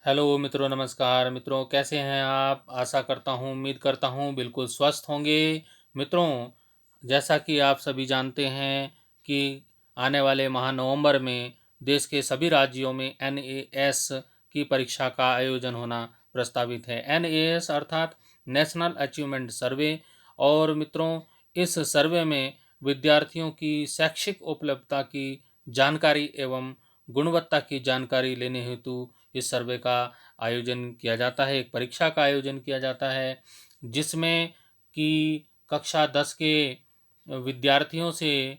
Hello मित्रों, नमस्कार मित्रों, कैसे हैं आप? आशा करता हूँ, उम्मीद करता हूँ बिल्कुल स्वस्थ होंगे। मित्रों, जैसा कि आप सभी जानते हैं कि आने वाले माह नवंबर में देश के सभी राज्यों में एनएएस की परीक्षा का आयोजन होना प्रस्तावित है। एनएएस अर्थात नेशनल अचीवमेंट सर्वे। और मित्रों, इस सर्वे में विद्यार्थियों की शैक्षिक उपलब्धता की जानकारी एवं गुणवत्ता की जानकारी लेने हेतु इस सर्वे का आयोजन किया जाता है। एक परीक्षा का आयोजन किया जाता है जिसमें कि कक्षा 10 के विद्यार्थियों से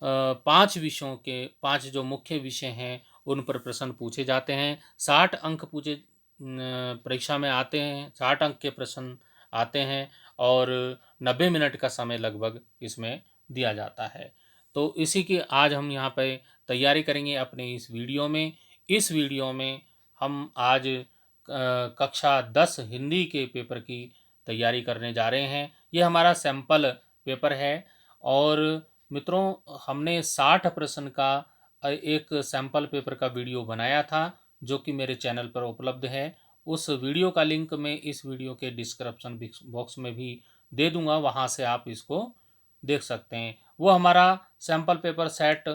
5 विषयों के 5 जो मुख्य विषय हैं उन पर प्रश्न पूछे जाते हैं। 60 अंक परीक्षा में आते हैं, 60 अंक के प्रश्न आते हैं और 90 मिनट का समय लगभग इसमें दिया जाता है। तो इसी की आज हम यहाँ पे तैयारी करेंगे अपने इस वीडियो में। इस वीडियो में हम आज कक्षा 10 हिंदी के पेपर की तैयारी करने जा रहे हैं। ये हमारा सैंपल पेपर है और मित्रों, हमने 60 प्रश्न का एक सैंपल पेपर का वीडियो बनाया था जो कि मेरे चैनल पर उपलब्ध है। उस वीडियो का लिंक मैं इस वीडियो के डिस्क्रिप्शन बॉक्स में भी दे दूंगा, वहाँ से आप इसको देख सकते हैं। वो हमारा सैंपल पेपर सेट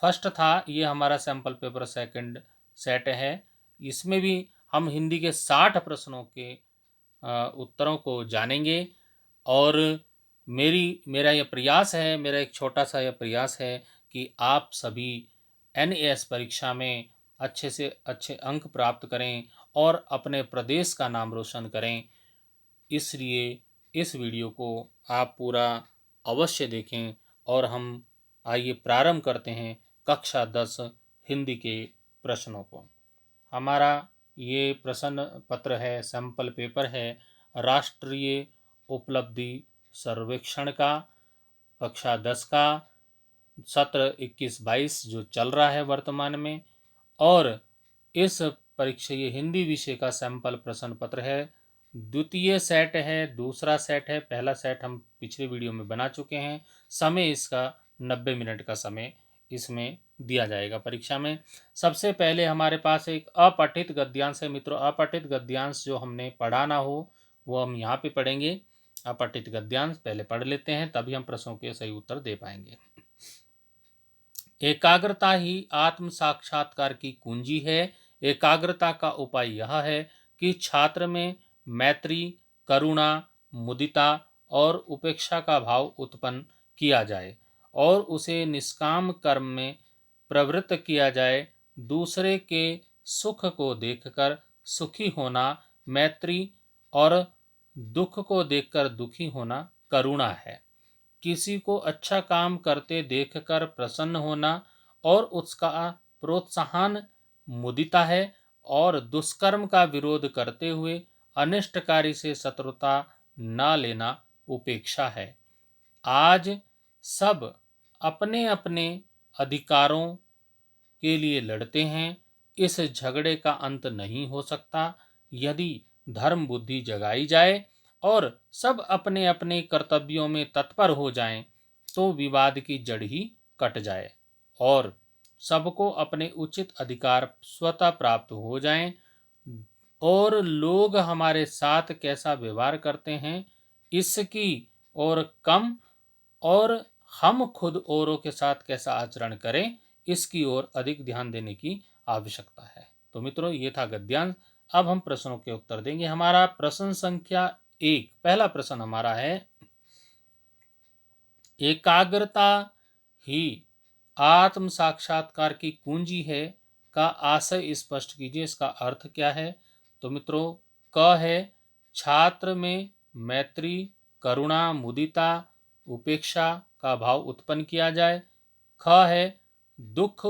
फर्स्ट था, ये हमारा सैंपल पेपर सेकंड सेट है। इसमें भी हम हिंदी के 60 प्रश्नों के उत्तरों को जानेंगे। और मेरा यह प्रयास है, मेरा एक छोटा सा यह प्रयास है कि आप सभी एनएएस परीक्षा में अच्छे से अच्छे अंक प्राप्त करें और अपने प्रदेश का नाम रोशन करें। इसलिए इस वीडियो को आप पूरा अवश्य देखें और हम आइए प्रारंभ करते हैं कक्षा 10 हिंदी के प्रश्नों को। हमारा ये प्रश्न पत्र है, सैंपल पेपर है राष्ट्रीय उपलब्धि सर्वेक्षण का, कक्षा 10 का, सत्र 21-22 जो चल रहा है वर्तमान में। और इस परीक्षा ये हिंदी विषय का सैंपल प्रश्न पत्र है। द्वितीय सेट है, दूसरा सेट है। पहला सेट हम पिछले वीडियो में बना चुके हैं। समय इसका 90 मिनट का समय इसमें दिया जाएगा परीक्षा में। सबसे पहले हमारे पास एक अपठित गद्यांश है मित्रों। अपठित गद्यांश जो हमने पढ़ा ना हो वो हम यहाँ पे पढ़ेंगे। अपठित गद्यांश पहले पढ़ लेते हैं, तभी हम प्रश्नों के सही उत्तर दे पाएंगे। एकाग्रता ही आत्म साक्षात्कार की कुंजी है। एकाग्रता का उपाय यह है कि छात्र में मैत्री, करुणा, मुदिता और उपेक्षा का भाव उत्पन्न किया जाए और उसे निष्काम कर्म में प्रवृत्त किया जाए। दूसरे के सुख को देखकर सुखी होना मैत्री और दुख को देखकर दुखी होना करुणा है। किसी को अच्छा काम करते देखकर प्रसन्न होना और उसका प्रोत्साहन मुदिता है और दुष्कर्म का विरोध करते हुए अनिष्टकारी से शत्रुता न लेना उपेक्षा है। आज सब अपने अपने अधिकारों के लिए लड़ते हैं। इस झगड़े का अंत नहीं हो सकता यदि धर्म बुद्धि जगाई जाए और सब अपने अपने कर्तव्यों में तत्पर हो जाएं, तो विवाद की जड़ ही कट जाए और सबको अपने उचित अधिकार स्वतः प्राप्त हो जाएं। और लोग हमारे साथ कैसा व्यवहार करते हैं इसकी और कम, और हम खुद औरों के साथ कैसा आचरण करें इसकी ओर अधिक ध्यान देने की आवश्यकता है। तो मित्रों, ये था गद्यांश। अब हम प्रश्नों के उत्तर देंगे। हमारा प्रश्न संख्या 1, पहला प्रश्न हमारा है, एकाग्रता ही आत्म साक्षात्कार की कुंजी है का आशय स्पष्ट कीजिए। इसका अर्थ क्या है? तो मित्रों, क है छात्र में मैत्री, करुणा, मुदिता, उपेक्षा का भाव उत्पन्न किया जाए। ख है दुख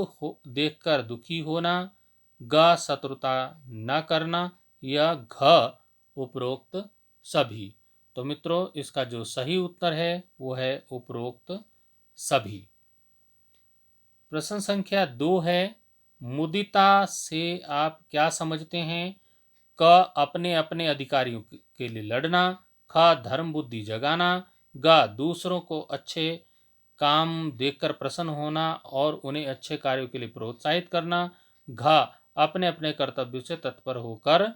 देखकर दुखी होना। ग शत्रुता न करना। या घ उपरोक्त सभी। तो मित्रों, इसका जो सही उत्तर है वो है उपरोक्त सभी। प्रश्न संख्या 2 है, मुदिता से आप क्या समझते हैं? क अपने अपने अधिकारियों के लिए लड़ना। ख धर्म बुद्धि जगाना। ग दूसरों को अच्छे काम देखकर प्रसन्न होना और उन्हें अच्छे कार्यों के लिए प्रोत्साहित करना। घ अपने अपने कर्तव्यों से तत्पर होकर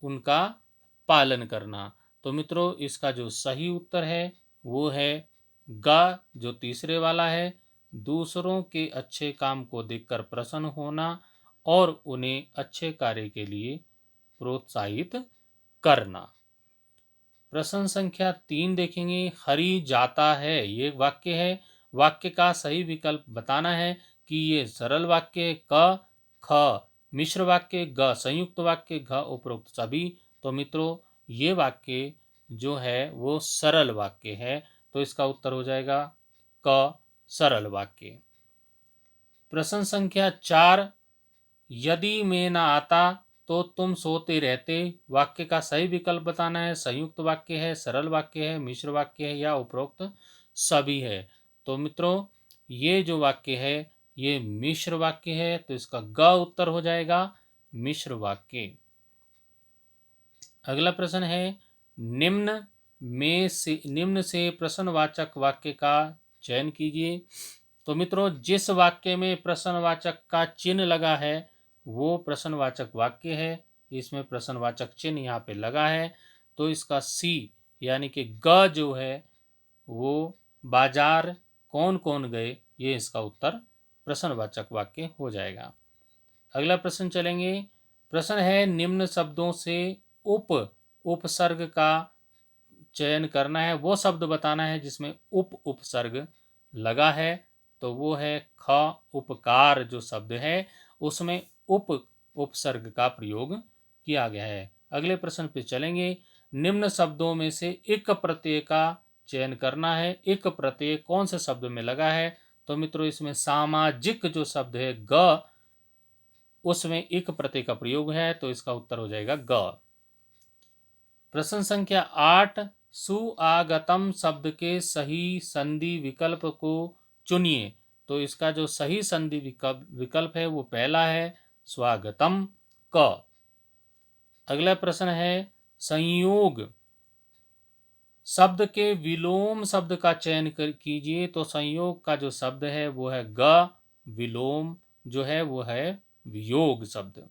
उनका पालन करना। तो मित्रों, इसका जो सही उत्तर है वो है ग, जो तीसरे वाला है। दूसरों के अच्छे काम को देखकर प्रसन्न होना और उन्हें अच्छे कार्य के लिए प्रोत्साहित करना। प्रश्न संख्या 3 देखेंगे। हरि जाता है, ये वाक्य है। वाक्य का सही विकल्प बताना है कि ये सरल वाक्य, क, ख मिश्र वाक्य, ग संयुक्त वाक्य, घ उपरोक्त सभी। तो मित्रों, ये वाक्य जो है वो सरल वाक्य है, तो इसका उत्तर हो जाएगा क सरल वाक्य। प्रश्न संख्या 4। यदि मैं ना आता तो तुम सोते रहते। वाक्य का सही विकल्प बताना है। संयुक्त वाक्य है, सरल वाक्य है, मिश्र वाक्य है या उपरोक्त सभी है। तो मित्रों, ये जो वाक्य है ये मिश्र वाक्य है, तो इसका ग उत्तर हो जाएगा मिश्र वाक्य। अगला प्रश्न है, निम्न से प्रश्नवाचक वाक्य का चयन कीजिए। तो मित्रों, जिस वाक्य में प्रश्नवाचक का चिन्ह लगा है वो प्रश्नवाचक वाक्य है। इसमें प्रश्नवाचक चिन्ह यहाँ पे लगा है, तो इसका सी यानी कि ग जो है वो बाजार कौन कौन गए, ये इसका उत्तर प्रश्नवाचक वाक्य हो जाएगा। अगला प्रश्न चलेंगे। प्रश्न है, निम्न शब्दों से उपसर्ग का चयन करना है। वो शब्द बताना है जिसमें उपसर्ग लगा है, तो वो है ख, उपकार जो शब्द है उसमें उपसर्ग का प्रयोग किया गया है। अगले प्रश्न पे चलेंगे। निम्न शब्दों में से एक प्रत्यय का चयन करना है। एक प्रत्यय कौन से शब्द में लगा है? तो मित्रों, इसमें सामाजिक जो शब्द है ग, उसमें एक प्रत्यय का प्रयोग है, तो इसका उत्तर हो जाएगा ग। प्रश्न संख्या 8। सुआगतम शब्द के सही संधि विकल्प को चुनिए। तो इसका जो सही संधि विकल्प है वो पहला है, स्वागतम क। अगला प्रश्न है, संयोग शब्द के विलोम शब्द का चयन कीजिए। तो संयोग का जो शब्द है वो है ग, विलोम जो है वो है वियोग शब्द।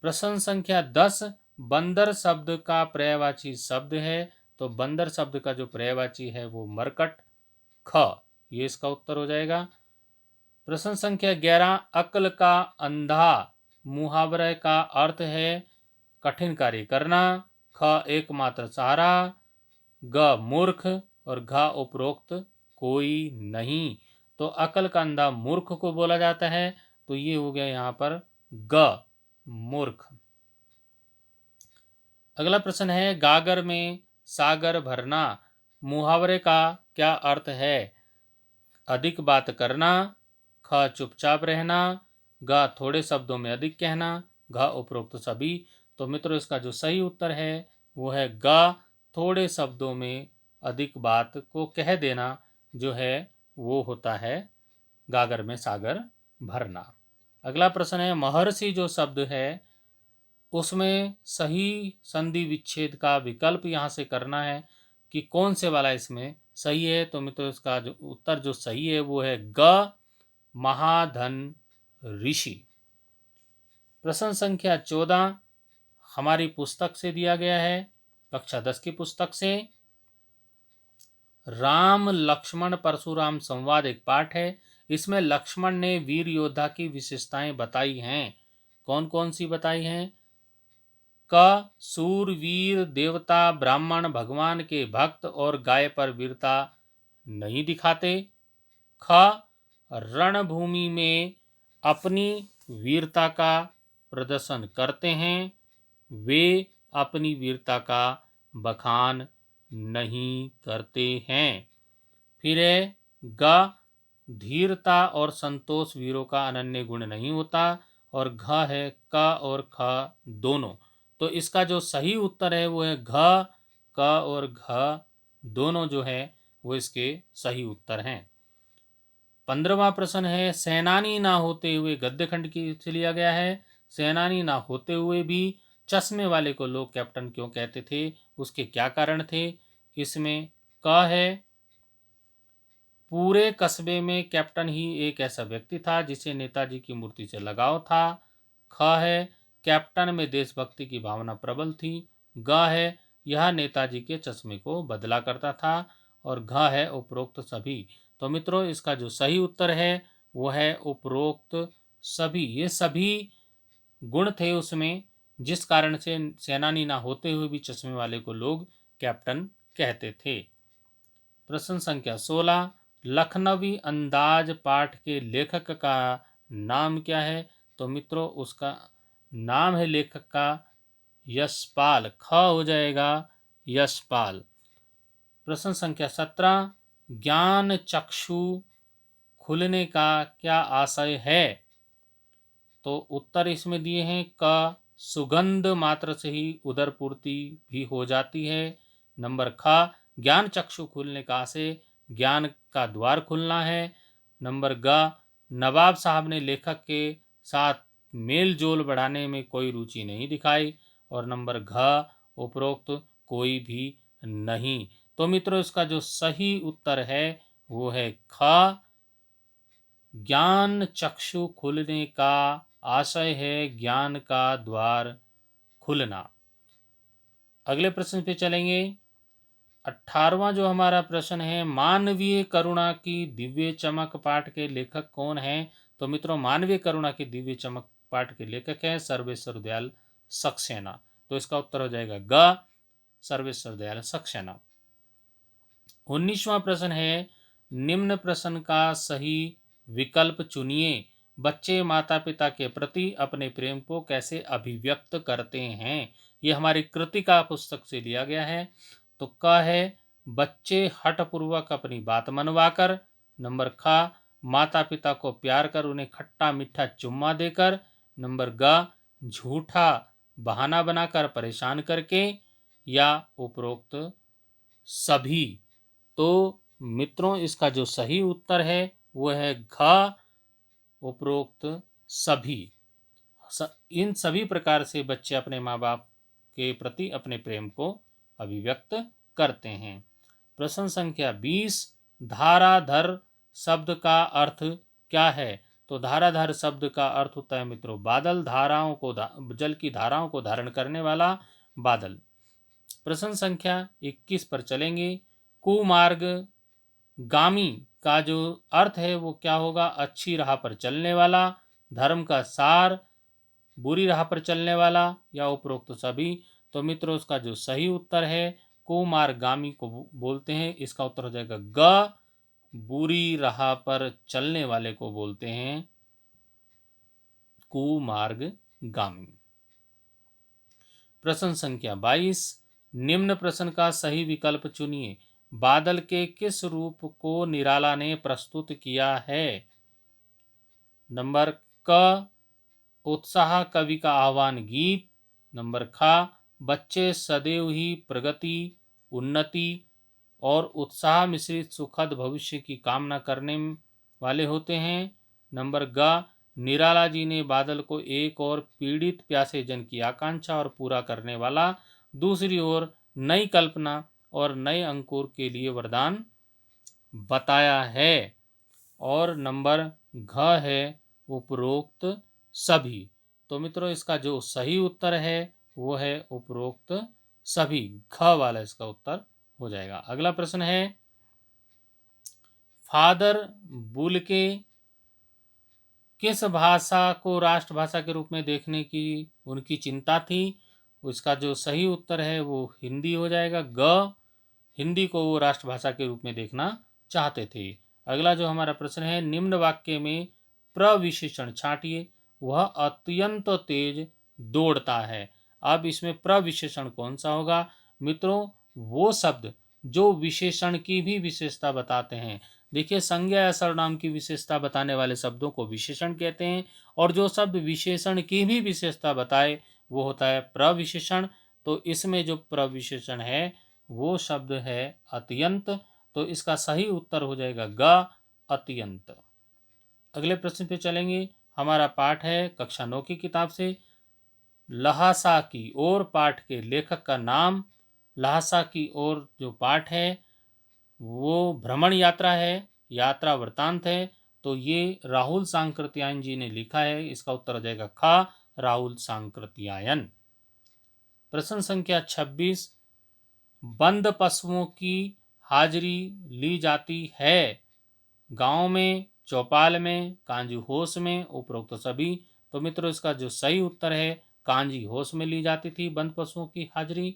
प्रश्न संख्या 10। बंदर शब्द का पर्यायवाची शब्द है। तो बंदर शब्द का जो पर्यायवाची है वो मरकट ख, ये इसका उत्तर हो जाएगा। प्रश्न संख्या 11। अक्ल का अंधा मुहावरे का अर्थ है कठिन कार्य करना, ख एकमात्र सहारा, ग मूर्ख और घ उपरोक्त कोई नहीं। तो अकल का अंधा मूर्ख को बोला जाता है, तो ये हो गया यहाँ पर ग मूर्ख। अगला प्रश्न है, गागर में सागर भरना मुहावरे का क्या अर्थ है? अधिक बात करना, ख चुपचाप रहना, ग थोड़े शब्दों में अधिक कहना, घ उपरोक्त सभी। तो मित्रों, इसका जो सही उत्तर है वो है ग, थोड़े शब्दों में अधिक बात को कह देना जो है वो होता है गागर में सागर भरना। अगला प्रश्न है, महर्षि जो शब्द है उसमें सही संधि विच्छेद का विकल्प यहाँ से करना है कि कौन से वाला इसमें सही है। तो मित्रों, इसका जो उत्तर जो सही है वो है ग, महाधन ऋषि। प्रश्न संख्या 14 हमारी पुस्तक से दिया गया है, कक्षा 10 की पुस्तक से। राम लक्ष्मण परशुराम संवाद एक पाठ है। इसमें लक्ष्मण ने वीर योद्धा की विशेषताएं बताई हैं। कौन कौन सी बताई हैं? क सूरवीर, देवता, ब्राह्मण, भगवान के भक्त और गाय पर वीरता नहीं दिखाते। ख रणभूमि में अपनी वीरता का प्रदर्शन करते हैं, वे अपनी वीरता का बखान नहीं करते हैं। फिर है ग धीरता और संतोष वीरों का अनन्य गुण नहीं होता। और घ है क और ख दोनों। तो इसका जो सही उत्तर है वो है घ, क और घ दोनों जो है वो इसके सही उत्तर हैं। 15वां प्रश्न है, सेनानी ना होते हुए, गद्य खंड की से लिया गया है। सेनानी ना होते हुए भी चश्मे वाले को लोग कैप्टन क्यों कहते थे, उसके क्या कारण थे? इसमें क है, पूरे कस्बे में कैप्टन ही एक ऐसा व्यक्ति था जिसे नेताजी की मूर्ति से लगाव था। ख है कैप्टन में देशभक्ति की भावना प्रबल थी। ग है यह नेताजी के चश्मे को बदला करता था। और घ है उपरोक्त सभी। तो मित्रों इसका जो सही उत्तर है वो है उपरोक्त सभी। ये सभी गुण थे उसमें जिस कारण से सेनानी ना होते हुए भी चश्मे वाले को लोग कैप्टन कहते थे। प्रश्न संख्या 16, लखनवी अंदाज पाठ के लेखक का नाम क्या है? तो मित्रों उसका नाम है लेखक का यशपाल। ख हो जाएगा यशपाल। प्रश्न संख्या 17, ज्ञान चक्षु खुलने का क्या आशय है? तो उत्तर इसमें दिए हैं क सुगंध मात्र से ही उदर पूर्ति भी हो जाती है। नंबर ख ज्ञान चक्षु खुलने का आशय ज्ञान का द्वार खुलना है। नंबर ग नवाब साहब ने लेखक के साथ मेल जोल बढ़ाने में कोई रुचि नहीं दिखाई। और नंबर घ उपरोक्त कोई भी नहीं। तो मित्रों इसका जो सही उत्तर है वो है ख ज्ञान चक्षु खुलने का आशय है ज्ञान का द्वार खुलना। अगले प्रश्न पे चलेंगे। 18वां जो हमारा प्रश्न है, मानवीय करुणा की दिव्य चमक पाठ के लेखक कौन हैं? तो मित्रों मानवीय करुणा की दिव्य चमक पाठ के लेखक हैं सर्वेश्वर दयाल सक्सेना। तो इसका उत्तर हो जाएगा ग सर्वेश्वर दयाल सक्सेना। 19वां प्रश्न है, निम्न प्रश्न का सही विकल्प चुनिए। बच्चे माता पिता के प्रति अपने प्रेम को कैसे अभिव्यक्त करते हैं? ये हमारी कृतिका पुस्तक से लिया गया है। तो क है बच्चे हठपूर्वक अपनी बात मनवाकर। नंबर ख माता पिता को प्यार कर उन्हें खट्टा मीठा चुम्मा देकर। नंबर ग झूठा बहाना बनाकर परेशान करके। या उपरोक्त सभी। तो मित्रों इसका जो सही उत्तर है वो है घ उपरोक्त सभी। इन सभी प्रकार से बच्चे अपने माँ बाप के प्रति अपने प्रेम को अभिव्यक्त करते हैं। प्रश्न संख्या 20, धाराधर शब्द का अर्थ क्या है? तो धाराधर शब्द का अर्थ होता है मित्रों बादल, धाराओं को जल की धाराओं को धारण करने वाला बादल। प्रश्न संख्या 21 पर चलेंगे। कुमार्ग गामी का जो अर्थ है वो क्या होगा? अच्छी राह पर चलने वाला, धर्म का सार, बुरी राह पर चलने वाला या उपरोक्त सभी। तो मित्रों उसका जो सही उत्तर है कुमार्गामी को बोलते हैं। इसका उत्तर हो जाएगा ग बुरी राह पर चलने वाले को बोलते हैं कुमार्गामी। प्रश्न संख्या 22, निम्न प्रश्न का सही विकल्प चुनिए। बादल के किस रूप को निराला ने प्रस्तुत किया है? नंबर क उत्साह कवि का आह्वान गीत। नंबर ख बच्चे सदैव ही प्रगति, उन्नति और उत्साह मिश्रित सुखद भविष्य की कामना करने वाले होते हैं। नंबर ग निराला जी ने बादल को एक और पीड़ित प्यासे जन की आकांक्षा और पूरा करने वाला, दूसरी ओर नई कल्पना और नए अंकुर के लिए वरदान बताया है। और नंबर घ है उपरोक्त सभी। तो मित्रों इसका जो सही उत्तर है वो है उपरोक्त सभी। घ वाला इसका उत्तर हो जाएगा। अगला प्रश्न है, फादर बुलके किस भाषा को राष्ट्रभाषा के रूप में देखने की उनकी चिंता थी? उसका जो सही उत्तर है वो हिंदी हो जाएगा। ग हिंदी को वो राष्ट्रभाषा के रूप में देखना चाहते थे। अगला जो हमारा प्रश्न है, निम्न वाक्य में प्रविशेषण छांटिए। वह अत्यंत तेज दौड़ता है। अब इसमें प्रविशेषण कौन सा होगा? मित्रों वो शब्द जो विशेषण की भी विशेषता बताते हैं। देखिए संज्ञा या सर्वनाम की विशेषता बताने वाले शब्दों को विशेषण कहते हैं और जो शब्द विशेषण की भी विशेषता बताए वो होता है प्रविशेषण। तो इसमें जो प्रविशेषण है वो शब्द है अत्यंत। तो इसका सही उत्तर हो जाएगा ग अत्यंत। अगले प्रश्न पे चलेंगे। हमारा पाठ है कक्षा 9 की किताब से लहासा की ओर। पाठ के लेखक का नाम। लहासा की ओर जो पाठ है वो भ्रमण यात्रा है, यात्रा वृतांत है। तो ये राहुल सांकृत्यायन जी ने लिखा है। इसका उत्तर हो जाएगा ख राहुल सांकृत्यायन। प्रश्न संख्या 26, बंद पशुओं की हाजिरी ली जाती है गांव में, चौपाल में, कांजी होश में, उपरोक्त सभी। तो मित्रों इसका जो सही उत्तर है कांजी होश में ली जाती थी बंद पशुओं की हाजिरी।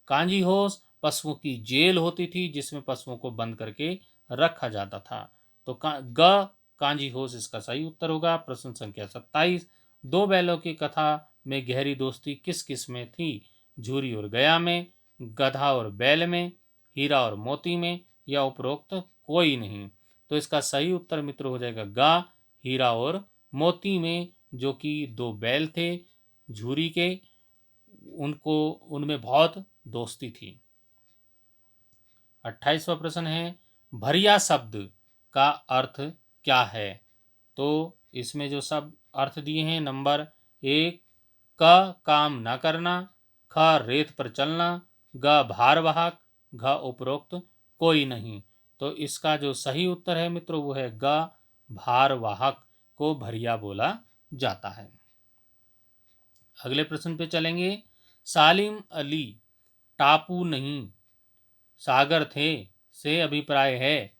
कांजी होश पशुओं की जेल होती थी जिसमें पशुओं को बंद करके रखा जाता था। तो कांजी होश इसका सही उत्तर होगा। प्रश्न संख्या 27, दो बैलों की कथा में गहरी दोस्ती किस किस में थी? झूरी और गया में, गधा और बैल में, हीरा और मोती में, या उपरोक्त कोई नहीं। तो इसका सही उत्तर मित्र हो जाएगा गा, हीरा और मोती में, जो कि दो बैल थे झूरी के, उनको उनमें बहुत दोस्ती थी। 28वां प्रश्न है, भरिया शब्द का अर्थ क्या है? तो इसमें जो सब अर्थ दिए हैं, नंबर 1 क काम न करना, ख रेत पर चलना, ग भारवाहक, घ उपरोक्त कोई नहीं। तो इसका जो सही उत्तर है मित्रों वो है ग भारवाहक को भरिया बोला जाता है। अगले प्रश्न पे चलेंगे। सालिम अली टापू नहीं सागर थे से अभिप्राय है।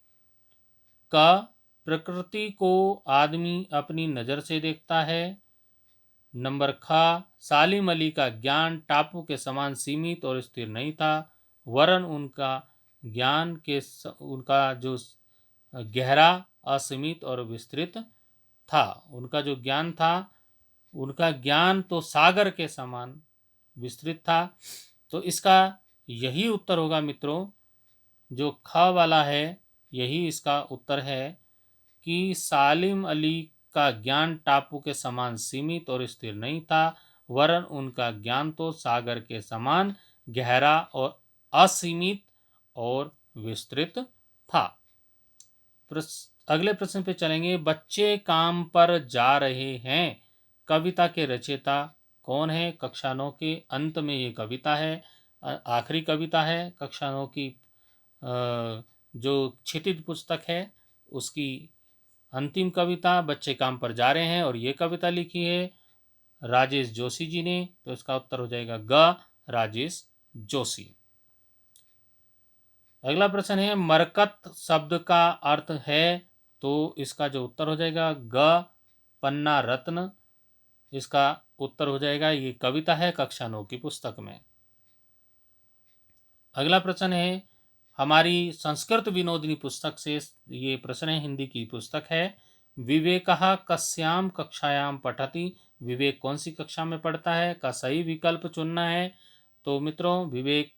क प्रकृति को आदमी अपनी नज़र से देखता है। नंबर ख सालिम अली का ज्ञान टापू के समान सीमित और स्थिर नहीं था, वरन उनका ज्ञान के उनका जो गहरा, असीमित और विस्तृत था। उनका जो ज्ञान था, उनका ज्ञान तो सागर के समान विस्तृत था। तो इसका यही उत्तर होगा मित्रों, जो ख वाला है यही इसका उत्तर है कि सालिम अली का ज्ञान टापू के समान सीमित और स्थिर नहीं था, वरन उनका ज्ञान तो सागर के समान गहरा और असीमित और विस्तृत था। अगले प्रश्न पे चलेंगे। बच्चे काम पर जा रहे हैं कविता के रचयिता कौन है? कक्षा 9 के अंत में ये कविता है, आखिरी कविता है कक्षा 9 की जो क्षितिज पुस्तक है उसकी अंतिम कविता बच्चे काम पर जा रहे हैं, और ये कविता लिखी है राजेश जोशी जी ने। तो इसका उत्तर हो जाएगा ग राजेश जोशी। अगला प्रश्न है, मरकत शब्द का अर्थ है? तो इसका जो उत्तर हो जाएगा ग पन्ना रत्न। इसका उत्तर हो जाएगा, ये कविता है कक्षा 9 की पुस्तक में। अगला प्रश्न है, हमारी संस्कृत विनोदिनी पुस्तक से ये प्रश्न है, हिंदी की पुस्तक है। विवेकः कस्याम कक्षायाम पठति? विवेक कौन सी कक्षा में पढ़ता है का सही विकल्प चुनना है। तो मित्रों विवेक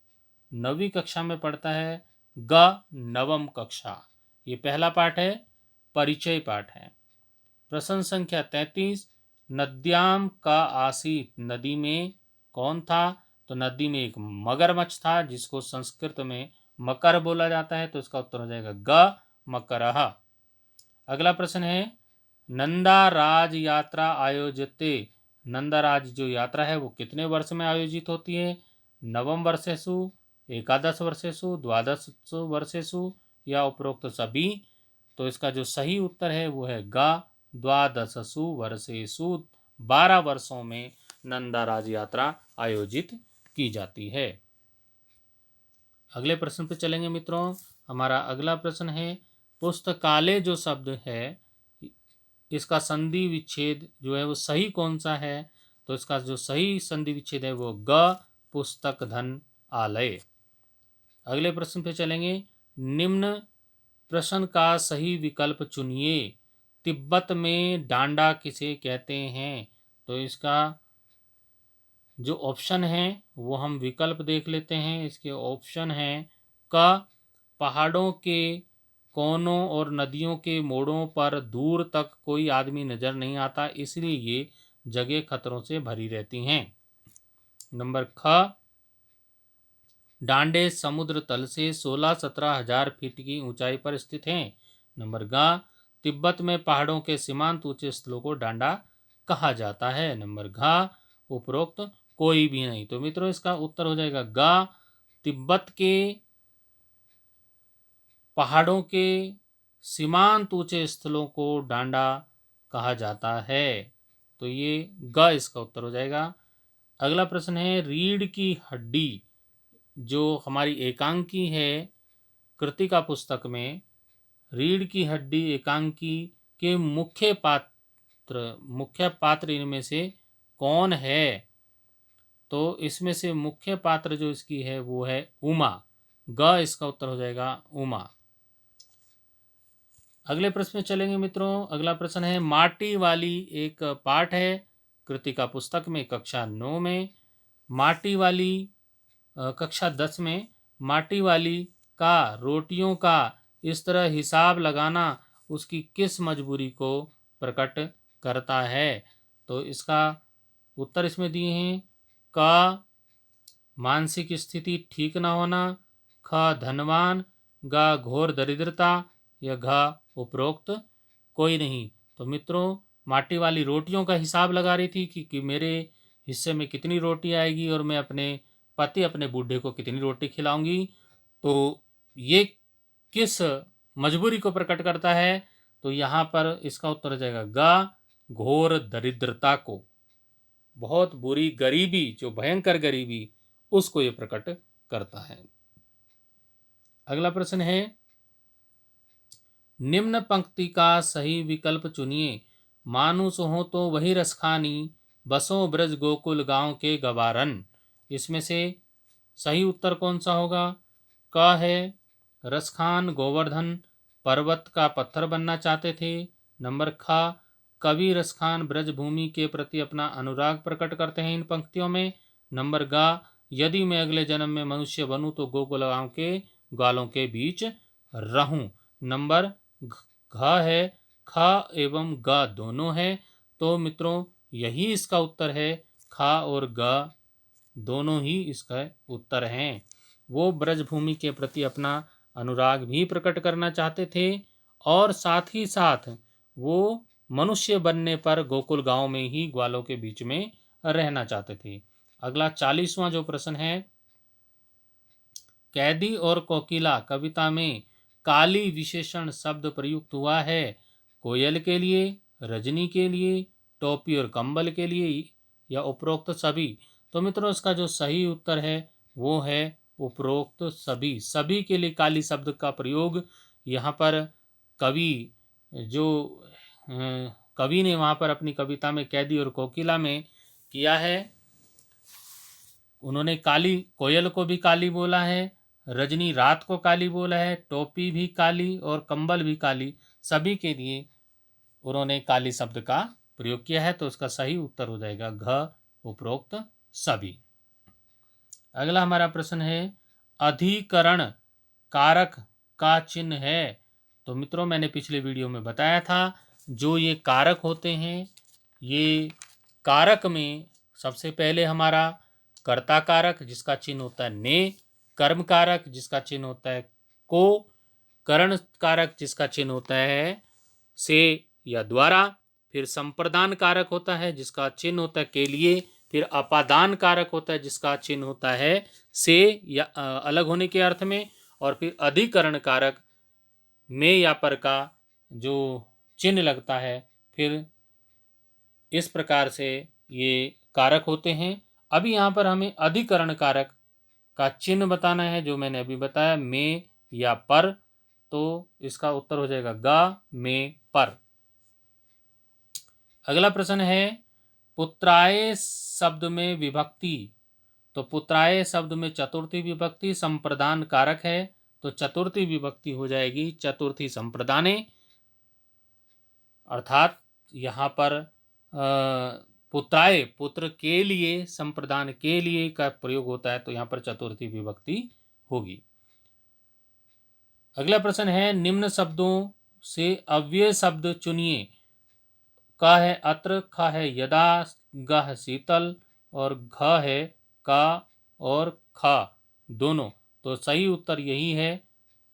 9वीं कक्षा में पढ़ता है, ग नवम कक्षा। ये पहला पाठ है, परिचय पाठ है। प्रश्न संख्या 33, नद्याम का आसीत नदी में कौन था? तो नदी में एक मगरमच्छ था जिसको संस्कृत में मकर बोला जाता है। तो इसका उत्तर हो जाएगा ग मकरः। अगला प्रश्न है, नंदा राज यात्रा आयोजिते? नंदा राज जो यात्रा है वो कितने वर्ष में आयोजित होती है? नवम वर्षेषु, एकादश वर्षेषु, द्वादश वर्षेषु, या उपरोक्त सभी। तो इसका जो सही उत्तर है वो है ग द्वादशसु वर्षेषु। 12 वर्षों में नंदा राज यात्रा आयोजित की जाती है। अगले प्रश्न पे चलेंगे मित्रों। हमारा अगला प्रश्न है, पुस्तकालय जो शब्द है इसका संधि विच्छेद जो है वो सही कौन सा है? तो इसका जो सही संधि विच्छेद है वो ग पुस्तक धन आलय। अगले प्रश्न पे चलेंगे। निम्न प्रश्न का सही विकल्प चुनिए। तिब्बत में डांडा किसे कहते हैं? तो इसका जो ऑप्शन है वो हम विकल्प देख लेते हैं। इसके ऑप्शन हैं क पहाड़ों के कोनों और नदियों के मोड़ों पर दूर तक कोई आदमी नजर नहीं आता, इसलिए ये जगह खतरों से भरी रहती हैं। नंबर ख डांडे समुद्र तल से 16-17 हजार फीट की ऊंचाई पर स्थित हैं। नंबर ग तिब्बत में पहाड़ों के सीमांत ऊंचे स्थलों को डांडा कहा जाता है। नंबर घ उपरोक्त कोई भी नहीं। तो मित्रों इसका उत्तर हो जाएगा ग तिब्बत के पहाड़ों के सीमांत ऊंचे स्थलों को डांडा कहा जाता है। तो ये ग इसका उत्तर हो जाएगा। अगला प्रश्न है, रीढ़ की हड्डी जो हमारी एकांकी है कृतिका पुस्तक में, रीढ़ की हड्डी एकांकी के मुख्य पात्र इनमें से कौन है? तो इसमें से मुख्य पात्र जो इसकी है वो है उमा। ग इसका उत्तर हो जाएगा उमा। अगले प्रश्न में चलेंगे मित्रों। अगला प्रश्न है, माटी वाली एक पाठ है कृतिका पुस्तक में कक्षा 9 में। माटी वाली कक्षा 10 में माटी वाली का रोटियों का इस तरह हिसाब लगाना उसकी किस मजबूरी को प्रकट करता है? तो इसका उत्तर इसमें दिए हैं। क मानसिक स्थिति ठीक न होना, ख धनवान, ग घोर दरिद्रता, या घ उपरोक्त कोई नहीं। तो मित्रों, माटी वाली रोटियों का हिसाब लगा रही थी कि मेरे हिस्से में कितनी रोटी आएगी और मैं अपने पति अपने बूढ़े को कितनी रोटी खिलाऊंगी। तो ये किस मजबूरी को प्रकट करता है? तो यहाँ पर इसका उत्तर हो जाएगा ग घोर दरिद्रता को। बहुत बुरी गरीबी, जो भयंकर गरीबी, उसको ये प्रकट करता है। अगला प्रश्न है, निम्न पंक्ति का सही विकल्प चुनिए। मानुष हो तो वही रसखानी, बसों ब्रज गोकुल गांव के गवारन। इसमें से सही उत्तर कौन सा होगा? क है, रसखान गोवर्धन पर्वत का पत्थर बनना चाहते थे। नंबर ख, कवि रसखान ब्रज भूमि के प्रति अपना अनुराग प्रकट करते हैं इन पंक्तियों में। नंबर ग, यदि मैं अगले जन्म में मनुष्य बनूं तो गोकुल गांव के ग्वालों के बीच रहूं। नंबर घ है, ख एवं ग दोनों है। तो मित्रों, यही इसका उत्तर है। ख और ग दोनों ही इसका उत्तर हैं। वो ब्रजभूमि के प्रति अपना अनुराग भी प्रकट करना चाहते थे और साथ ही साथ वो मनुष्य बनने पर गोकुल गांव में ही ग्वालों के बीच में रहना चाहते थे। अगला 40वां जो प्रश्न है, कैदी और कोकिला कविता में काली विशेषण शब्द प्रयुक्त हुआ है कोयल के लिए, रजनी के लिए, टोपी और कंबल के लिए, या उपरोक्त सभी। तो मित्रों, इसका जो सही उत्तर है वो है उपरोक्त सभी। सभी के लिए काली शब्द का प्रयोग यहाँ पर कवि जो कवि ने वहाँ पर अपनी कविता में कैदी और कोकिला में किया है। उन्होंने काली कोयल को भी काली बोला है, रजनी रात को काली बोला है, टोपी भी काली और कंबल भी काली। सभी के लिए उन्होंने काली शब्द का प्रयोग किया है। तो उसका सही उत्तर हो जाएगा घ, उपरोक्त सभी। अगला हमारा प्रश्न है, अधिकरण कारक का चिन्ह है। तो मित्रों, मैंने पिछले वीडियो में बताया था, जो ये कारक होते हैं, ये कारक में सबसे पहले हमारा कर्ता कारक जिसका चिन्ह होता है ने, कर्म कारक जिसका चिन्ह होता है को, करण कारक जिसका चिन्ह होता है से या द्वारा, फिर संप्रदान कारक होता है जिसका चिन्ह होता है के लिए, फिर अपादान कारक होता है जिसका चिन्ह होता है से या अलग होने के अर्थ में, और फिर अधिकरण कारक में या पर का जो चिन्ह लगता है। फिर इस प्रकार से ये कारक होते हैं। अभी यहाँ पर हमें अधिकरण कारक का चिन्ह बताना है, जो मैंने अभी बताया, में या पर। तो इसका उत्तर हो जाएगा ग, में, पर। अगला प्रश्न है, पुत्राय शब्द में विभक्ति। तो पुत्राय शब्द में चतुर्थी विभक्ति संप्रदान कारक है, तो चतुर्थी विभक्ति हो जाएगी चतुर्थी संप्रदाने। अर्थात यहाँ पर पुत्राय पुत्र के लिए, संप्रदान के लिए का प्रयोग होता है, तो यहाँ पर चतुर्थी विभक्ति होगी। अगला प्रश्न है, निम्न शब्दों से अव्यय शब्द चुनिए। क है अत्र, ख है यदा, ग है शीतल, और घ है का और ख दोनों। तो सही उत्तर यही है,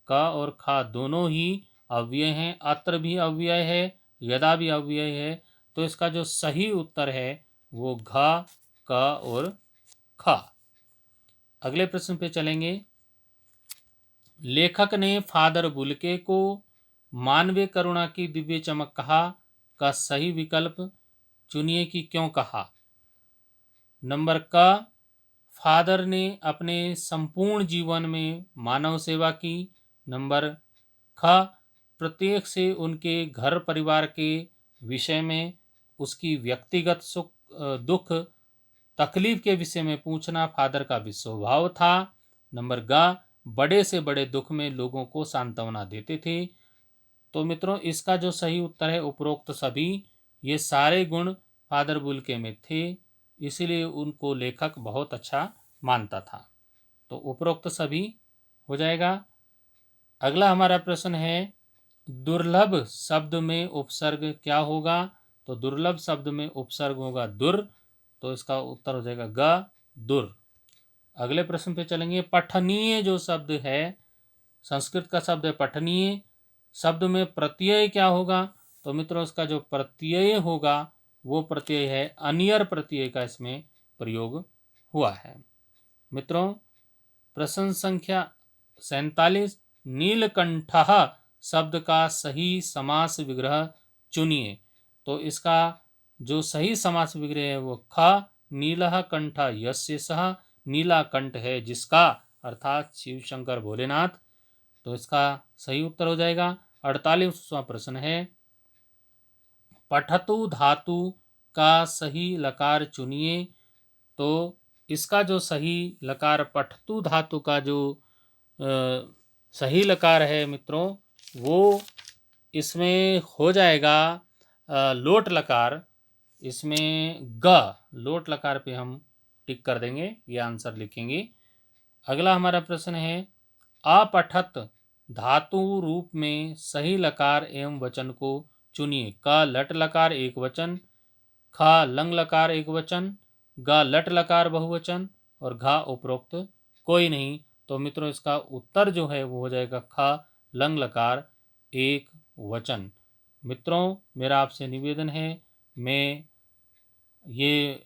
क और ख दोनों ही अव्यय हैं। अत्र भी अव्यय है, यदा भी अव्यय है। तो इसका जो सही उत्तर है वो घ, क और ख। अगले प्रश्न पे चलेंगे। लेखक ने फादर बुल्के को मानवीय करुणा की दिव्य चमक कहा, का सही विकल्प चुनिए की क्यों कहा। नंबर क, फादर ने अपने संपूर्ण जीवन में मानव सेवा की। नंबर ख, प्रत्येक से उनके घर परिवार के विषय में, उसकी व्यक्तिगत सुख दुख तकलीफ के विषय में पूछना फादर का भी स्वभाव था। नंबर ग, बड़े से बड़े दुख में लोगों को सांत्वना देते थे। तो मित्रों, इसका जो सही उत्तर है उपरोक्त सभी, ये सारे गुण फादर बुल्के में थे, इसीलिए उनको लेखक बहुत अच्छा मानता था। तो उपरोक्त सभी हो जाएगा। अगला हमारा प्रश्न है, दुर्लभ शब्द में उपसर्ग क्या होगा। तो दुर्लभ शब्द में उपसर्ग होगा दुर, तो इसका उत्तर हो जाएगा ग, दुर। अगले प्रश्न पे चलेंगे, पठनीय जो शब्द है, संस्कृत का शब्द है पठनीय, शब्द में प्रत्यय क्या होगा। तो मित्रों, इसका जो प्रत्यय होगा वो प्रत्यय है अनियर प्रत्यय का इसमें प्रयोग हुआ है। मित्रों, प्रश्न संख्या 47, नीलकंठः शब्द का सही समास विग्रह चुनिए। तो इसका जो सही समास विग्रह है वो ख, नीलः कंठ यस्य सः, नीला कंठ है जिसका, अर्थात शिव शंकर भोलेनाथ। तो इसका सही उत्तर हो जाएगा। 48वां प्रश्न है, पठतु धातु का सही लकार चुनिए। तो इसका जो सही लकार, पठतु धातु का जो सही लकार है मित्रों, वो इसमें हो जाएगा लोट लकार। इसमें ग, लोट लकार पे हम टिक कर देंगे, ये आंसर लिखेंगे। अगला हमारा प्रश्न है, अपठत धातु रूप में सही लकार एवं वचन को चुनिए। क लट लकार एक वचन, ख लंग लकार एक वचन, ग लट लकार बहुवचन और घ उपरोक्त कोई नहीं। तो मित्रों, इसका उत्तर जो है वो हो जाएगा ख लंग लकार एक वचन। मित्रों, मेरा आपसे निवेदन है, मैं ये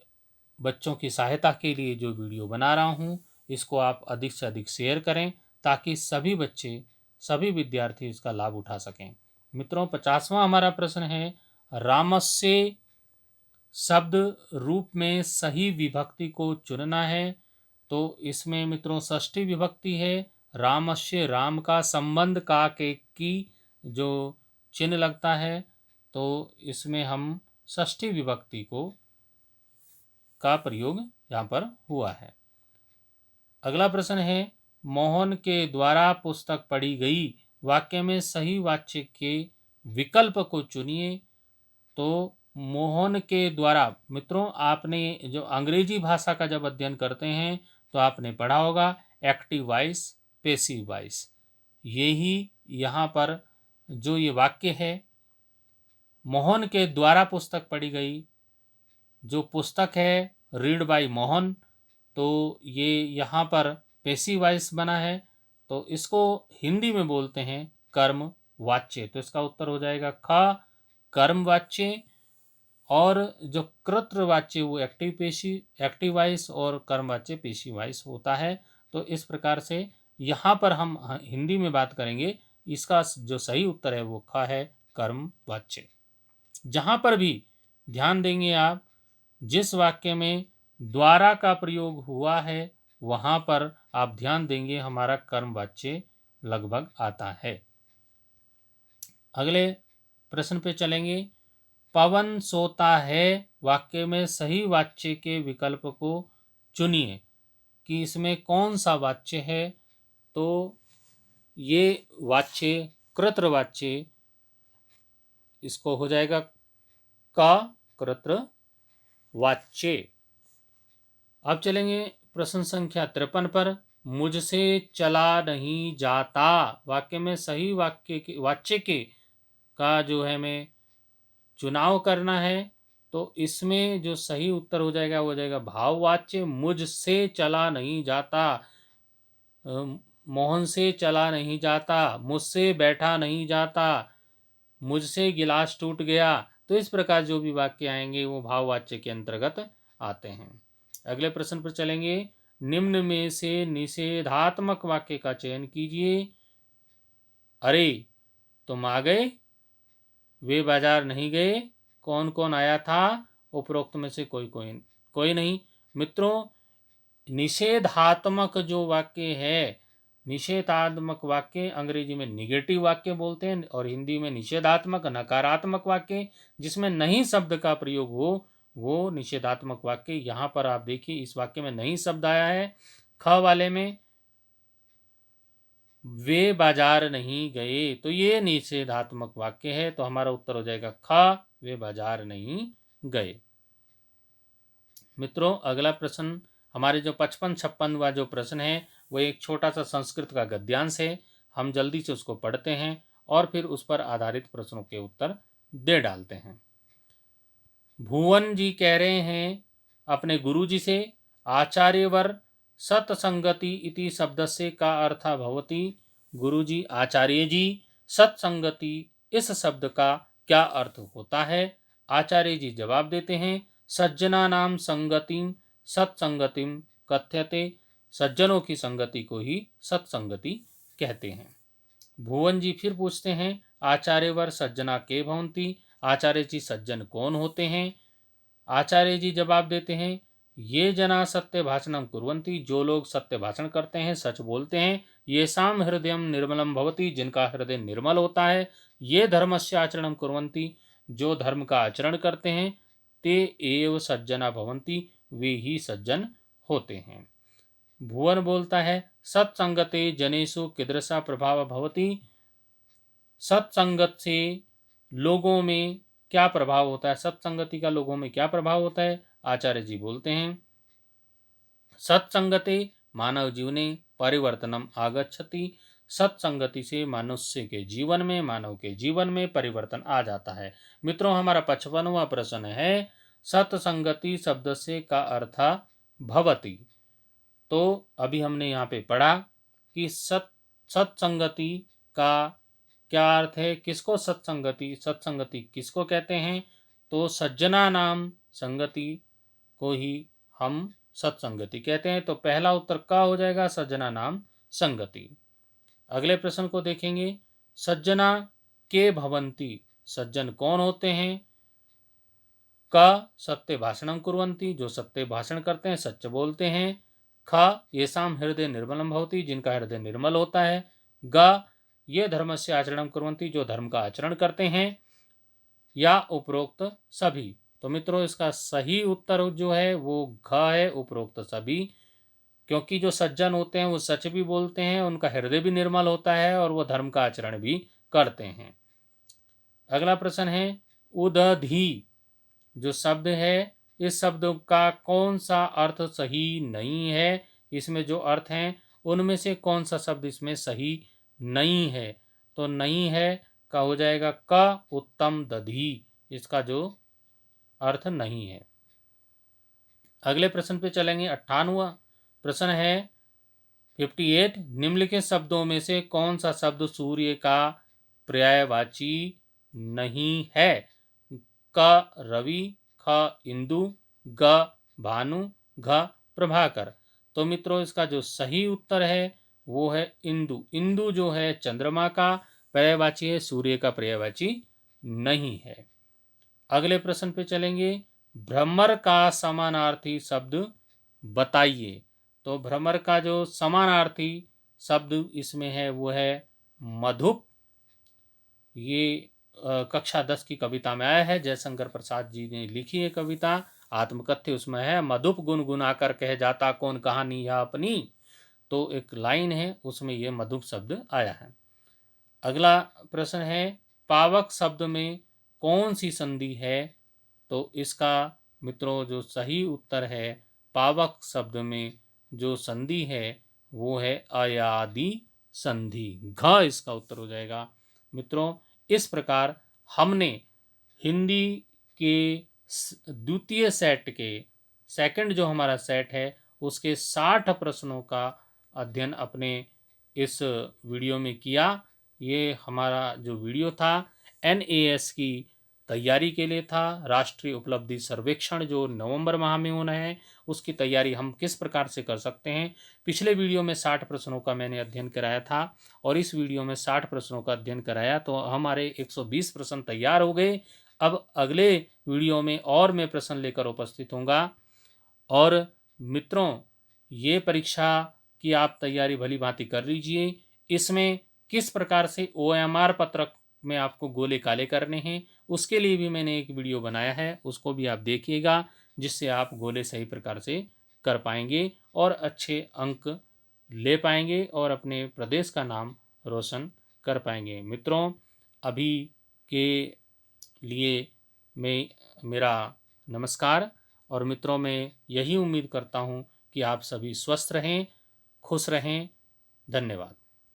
बच्चों की सहायता के लिए जो वीडियो बना रहा हूँ, इसको आप अधिक से अधिक शेयर करें ताकि सभी बच्चे, सभी विद्यार्थी इसका लाभ उठा सकें। मित्रों, 50वां हमारा प्रश्न है, रामस्य शब्द रूप में सही विभक्ति को चुनना है। तो इसमें मित्रों षष्ठी विभक्ति है। रामस्य, राम का संबंध का के की जो चिन्ह लगता है, तो इसमें हम षष्ठी विभक्ति को का प्रयोग यहाँ पर हुआ है। अगला प्रश्न है, मोहन के द्वारा पुस्तक पढ़ी गई, वाक्य में सही वाच्य के विकल्प को चुनिए। तो मोहन के द्वारा, मित्रों आपने जो अंग्रेजी भाषा का जब अध्ययन करते हैं तो आपने पढ़ा होगा एक्टिव वॉइस, पैसिव वॉइस। यही यहाँ पर जो ये वाक्य है, मोहन के द्वारा पुस्तक पढ़ी गई, जो पुस्तक है रीड बाय मोहन, तो ये यहाँ पर पैसिव वॉइस बना है। तो इसको हिंदी में बोलते हैं कर्म वाच्य। तो इसका उत्तर हो जाएगा ख कर्म वाच्य, और जो कृत्र वाच्य वो एक्टिव वॉइस और कर्म वाच्य पैसिव वॉइस होता है। तो इस प्रकार से यहाँ पर हम हिंदी में बात करेंगे, इसका जो सही उत्तर है वो ख है कर्म वाच्य। जहाँ पर भी ध्यान देंगे आप, जिस वाक्य में द्वारा का प्रयोग हुआ है वहाँ पर आप ध्यान देंगे हमारा कर्म वाच्य लगभग आता है। अगले प्रश्न पे चलेंगे, पवन सोता है, वाक्य में सही वाच्य के विकल्प को चुनिए कि इसमें कौन सा वाच्य है। तो ये वाच्य कृत्र वाच्य, इसको हो जाएगा का कृत्र वाच्य। अब चलेंगे प्रश्न संख्या 53 पर, मुझसे चला नहीं जाता, वाक्य में सही वाच्य के का जो है हमें चुनाव करना है। तो इसमें जो सही उत्तर हो जाएगा वो हो जाएगा भाववाच्य। मुझसे चला नहीं जाता, मोहन से चला नहीं जाता, मुझसे बैठा नहीं जाता, मुझसे गिलास टूट गया। तो इस प्रकार जो भी वाक्य आएंगे वो भाववाच्य के अंतर्गत आते हैं। अगले प्रश्न पर चलेंगे, निम्न में से निषेधात्मक वाक्य का चयन कीजिए। अरे तुम आ गए, वे बाजार नहीं गए, कौन कौन आया था उपरोक्त में से कोई कोई कोई नहीं। मित्रों, निषेधात्मक जो वाक्य है, निषेधात्मक वाक्य अंग्रेजी में निगेटिव वाक्य बोलते हैं और हिंदी में निषेधात्मक नकारात्मक वाक्य, जिसमें नहीं शब्द का प्रयोग हो वो निषेधात्मक वाक्य। यहाँ पर आप देखिए इस वाक्य में नहीं शब्द आया है। ख वाले में वे बाजार नहीं गए, तो ये निषेधात्मक वाक्य है, तो हमारा उत्तर हो जाएगा ख, वे बाजार नहीं गए। मित्रों, अगला प्रश्न हमारे जो 55-56वां जो प्रश्न है वो एक छोटा सा संस्कृत का गद्यांश है। हम जल्दी से उसको पढ़ते हैं और फिर उस पर आधारित प्रश्नों के उत्तर दे डालते हैं। भुवन जी कह रहे हैं अपने गुरुजी से, आचार्यवर सत्संगति इति शब्दस्य का अर्थ भवति। गुरुजी, आचार्य जी, सत्संगति इस शब्द का क्या अर्थ होता है? आचार्य जी जवाब देते हैं, सज्जना नाम संगतिम सत्संगतिम कथ्यते। सज्जनों की संगति को ही सत्संगति कहते हैं। भुवन जी फिर पूछते हैं, आचार्यवर सज्जना के भवन्ति। आचार्य जी, सज्जन कौन होते हैं? आचार्य जी जवाब देते हैं, ये जना सत्य भाषणम कुर्वन्ति। जो लोग सत्य भाषण करते हैं, सच बोलते हैं। ये साम हृदयम निर्मलम भवति। जिनका हृदय निर्मल होता है। ये धर्मस्य आचरणम कुर्वन्ति। जो धर्म का आचरण करते हैं। ते एव सज्जना भवन्ति। वे ही सज्जन होते हैं। भुवन बोलता है, सत्संगते जनेषु कीदृशा प्रभाव भवति। सत्संगत से लोगों में क्या प्रभाव होता है? सत्संगति का लोगों में क्या प्रभाव होता है? आचार्य जी बोलते हैं, सत्संगते मानव जीवने परिवर्तनम आगच्छति। सत्संगति से मनुष्य के जीवन में, मानव के जीवन में परिवर्तन आ जाता है। मित्रों, हमारा 55वां प्रश्न है, सत्संगति शब्द से का अर्थ भवति। तो अभी हमने यहाँ पे पढ़ा कि सत्संगति का क्या अर्थ है, किसको सत्संगति किसको कहते हैं? तो सज्जना नाम संगति को ही हम सत्संगति कहते हैं। तो पहला उत्तर का हो जाएगा, सज्जना नाम संगति। अगले प्रश्न को देखेंगे, सज्जना के भवन्ति। सज्जन कौन होते हैं? क, सत्य भाषणम कुर्वन्ति। जो सत्य भाषण करते हैं, सच बोलते हैं। ख, येषाम हृदय निर्मलम भवति। जिनका हृदय निर्मल होता है। ग, ये धर्मस्य आचरणम कुर्वन्ति। जो धर्म का आचरण करते हैं। या उपरोक्त सभी। तो मित्रों, इसका सही उत्तर जो है वो घ है, उपरोक्त सभी। क्योंकि जो सज्जन होते हैं वो सच भी बोलते हैं, उनका हृदय भी निर्मल होता है और वो धर्म का आचरण भी करते हैं। अगला प्रश्न है, उदधि जो शब्द है, इस शब्द का कौन सा अर्थ सही नहीं है? इसमें जो अर्थ हैं उनमें से कौन सा शब्द इसमें सही नहीं है? तो नहीं है का हो जाएगा क, उत्तम दधि। इसका जो अर्थ नहीं है। अगले प्रश्न पे चलेंगे। 58वां प्रश्न है 58, निम्नलिखित शब्दों में से कौन सा शब्द सूर्य का पर्यायवाची नहीं है? क, रवि, ख, इंदु, ग, भानु, घ, प्रभाकर। तो मित्रों, इसका जो सही उत्तर है वो है इंदु। इंदु जो है चंद्रमा का पर्यायवाची है, सूर्य का पर्यायवाची नहीं है। अगले प्रश्न पे चलेंगे, भ्रमर का समानार्थी शब्द बताइए। तो भ्रमर का जो समानार्थी शब्द इसमें है वो है मधुप। ये कक्षा 10 की कविता में आया है, जयशंकर प्रसाद जी ने लिखी है कविता, आत्मकथ्य उसमें है, मधुप गुनगुनाकर कह जाता कौन कहानी यह अपनी। तो एक लाइन है उसमें ये मधुप शब्द आया है। अगला प्रश्न है, पावक शब्द में कौन सी संधि है? तो इसका मित्रों जो सही उत्तर है, पावक शब्द में जो संधि है वो है अयादि संधि। घ इसका उत्तर हो जाएगा। मित्रों, इस प्रकार हमने हिंदी के द्वितीय सेट के सेकंड जो हमारा सेट है उसके 60 प्रश्नों का अध्ययन अपने इस वीडियो में किया। ये हमारा जो वीडियो था NAS की तैयारी के लिए था। राष्ट्रीय उपलब्धि सर्वेक्षण जो नवंबर माह में होना है उसकी तैयारी हम किस प्रकार से कर सकते हैं। पिछले वीडियो में 60 प्रश्नों का मैंने अध्ययन कराया था और इस वीडियो में 60 प्रश्नों का अध्ययन कराया, तो हमारे 120 प्रश्न तैयार हो गए। अब अगले वीडियो में और मैं प्रश्न लेकर उपस्थित होऊंगा। और मित्रों, ये परीक्षा की आप तैयारी भली भांति कर लीजिए। इसमें किस प्रकार से OMR पत्रक में आपको गोले काले करने हैं, उसके लिए भी मैंने एक वीडियो बनाया है, उसको भी आप देखिएगा, जिससे आप गोले सही प्रकार से कर पाएंगे और अच्छे अंक ले पाएंगे और अपने प्रदेश का नाम रोशन कर पाएंगे। मित्रों, अभी के लिए मैं मेरा नमस्कार। और मित्रों, मैं यही उम्मीद करता हूँ कि आप सभी स्वस्थ रहें, खुश रहें। धन्यवाद।